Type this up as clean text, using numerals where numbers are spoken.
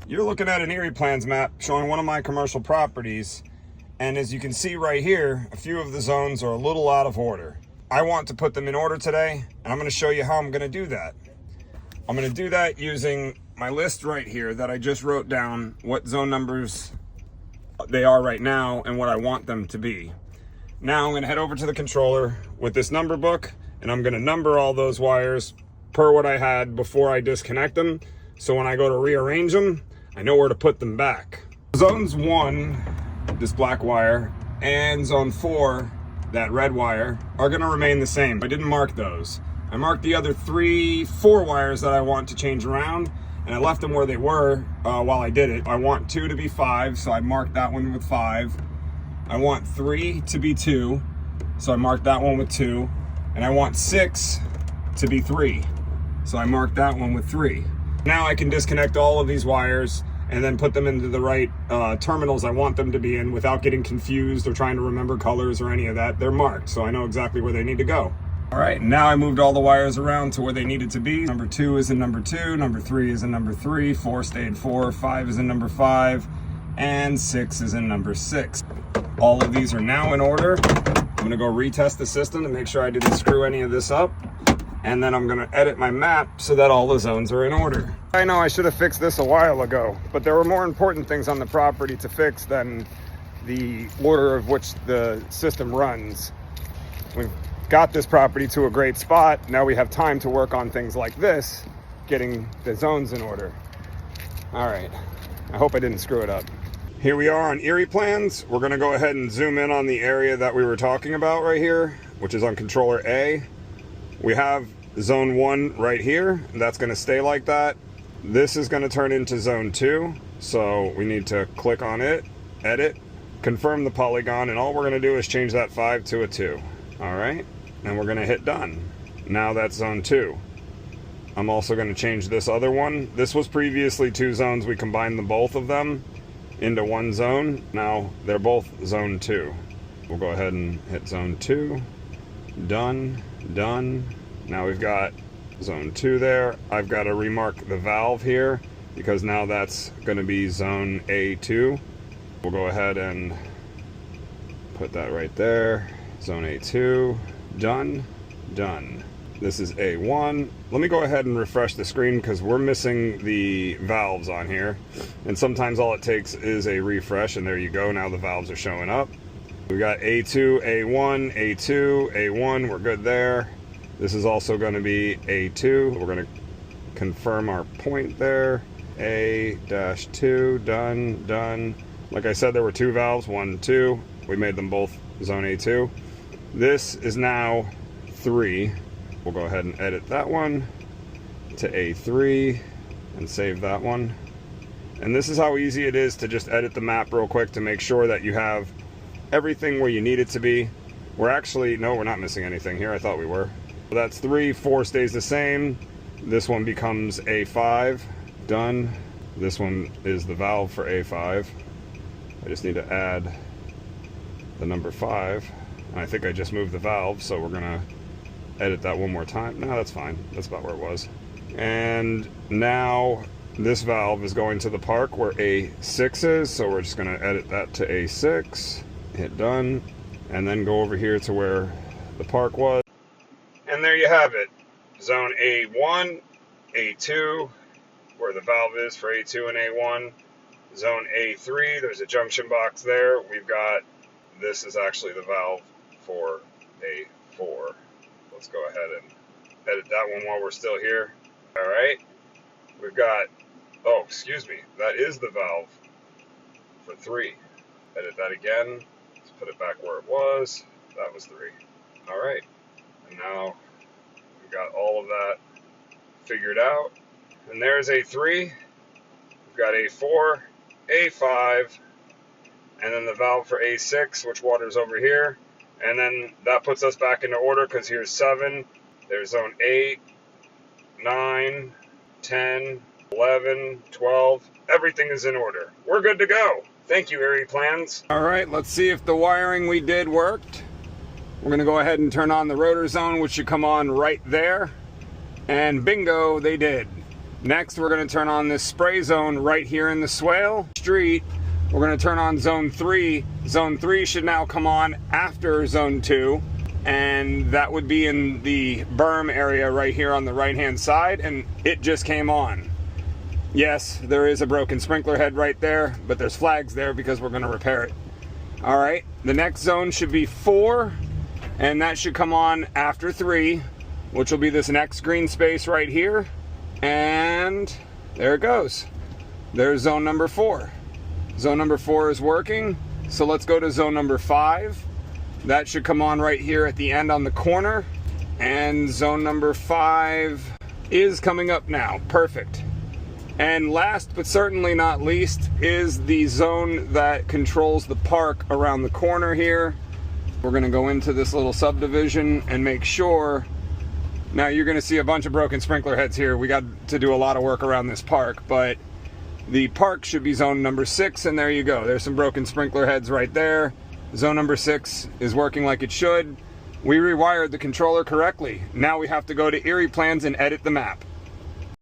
You're looking at an Irriplans map showing one of my commercial properties, and as you can see right here, a few of the zones are a little out of order. I want to put them in order today, and I'm going to show you how I'm going to do that. I'm going to do that using my list right here that I just wrote down what zone numbers they are right now and what I want them to be. Now I'm going to head over to the controller with this number book, and I'm going to number all those wires per what I had before I disconnect them, so when I go to rearrange them, I know where to put them back. Zones 1, this black wire, and zone 4, that red wire, are going to remain the same. I didn't mark those. I marked the other 4 wires that I want to change around, and I left them where they were while I did it. I want 2 to be 5, so I marked that one with 5. I want 3 to be 2, so I marked that one with 2. And I want 6 to be 3, so I marked that one with 3. Now I can disconnect all of these wires and then put them into the right terminals I want them to be in without getting confused or trying to remember colors or any of that. They're marked, so I know exactly where they need to go. All right, now I moved all the wires around to where they needed to be. Number 2 is in number 2, number 3 is in number 3, 4 stayed 4, 5 is in number 5, and 6 is in number 6. All of these are now in order. I'm gonna go retest the system to make sure I didn't screw any of this up. And then I'm gonna edit my map so that all the zones are in order. I know I should have fixed this a while ago, but there were more important things on the property to fix than the order of which the system runs. We've got this property to a great spot. Now we have time to work on things like this, getting the zones in order. All right, I hope I didn't screw it up. Here we are on Irriplans. We're gonna go ahead and zoom in on the area that we were talking about right here, which is on controller A. We have zone 1 right here. That's gonna stay like that. This is gonna turn into zone 2. So we need to click on it, edit, confirm the polygon, and all we're gonna do is change that 5 to a 2. All right, and we're gonna hit done. Now that's zone 2. I'm also gonna change this other one. This was previously 2 zones. We combined the both of them into 1 zone. Now they're both zone 2. We'll go ahead and hit zone 2. Done, done. Now we've got zone 2 there. I've got to remark the valve here because now that's going to be zone A2. We'll go ahead and put that right there. Zone A2. Done, done. This is A1. Let me go ahead and refresh the screen because we're missing the valves on here. And sometimes all it takes is a refresh, and there you go. Now the valves are showing up. We got A2, A1, A2, A1. We're good there. This is also going to be A2. We're going to confirm our point there. A-2, done, done. Like I said, there were 2 valves, 1, 2. We made them both zone A2. This is now 3. We'll go ahead and edit that one to A3 and save that one. And this is how easy it is to just edit the map real quick to make sure that you have everything where you need it to be. We're actually, no, we're not missing anything here. I thought we were. That's 3, 4 stays the same. This one becomes A5, done. This one is the valve for A5. I just need to add the number 5. And I think I just moved the valve, so we're gonna edit that one more time. No, that's fine. That's about where it was. And now this valve is going to the park where A6 is, so we're just gonna edit that to A6. Hit done, and then go over here to where the park was. And there you have it. Zone A1, A2, where the valve is for A2 and A1. Zone A3, there's a junction box there. We've got, this is actually the valve for A4. Let's go ahead and edit that one while we're still here. All right. We've got, oh, excuse me, that is the valve for 3. Edit that again. Let's put it back where it was. That was 3. All right. And now we've got all of that figured out. And there's A3. We've got A4, A5, and then the valve for A6, which waters over here. And then that puts us back into order because here's 7. There's zone 8, 9, 10, 11, 12. Everything is in order. We're good to go. Thank you, Irriplans. All right, let's see if the wiring we did worked. We're going to go ahead and turn on the rotor zone, which should come on right there. And bingo, they did. Next, we're going to turn on this spray zone right here in the swale street. We're going to turn on zone 3. Zone 3 should now come on after zone 2, and that would be in the berm area right here on the right hand side, and it just came on. Yes, there is a broken sprinkler head right there, but there's flags there because we're going to repair it. All right, the next zone should be 4, and that should come on after 3, which will be this next green space right here. And there it goes. There's zone number 4. Zone number 4 is working. So let's go to zone number 5. That should come on right here at the end on the corner. And zone number 5 is coming up now. Perfect. And last but certainly not least is the zone that controls the park around the corner here. We're going to go into this little subdivision and make sure. Now you're going to see a bunch of broken sprinkler heads here. We got to do a lot of work around this park, but the park should be zone number 6, and there you go. There's some broken sprinkler heads right there. Zone number 6 is working like it should. We rewired the controller correctly. Now we have to go to Irriplans and edit the map.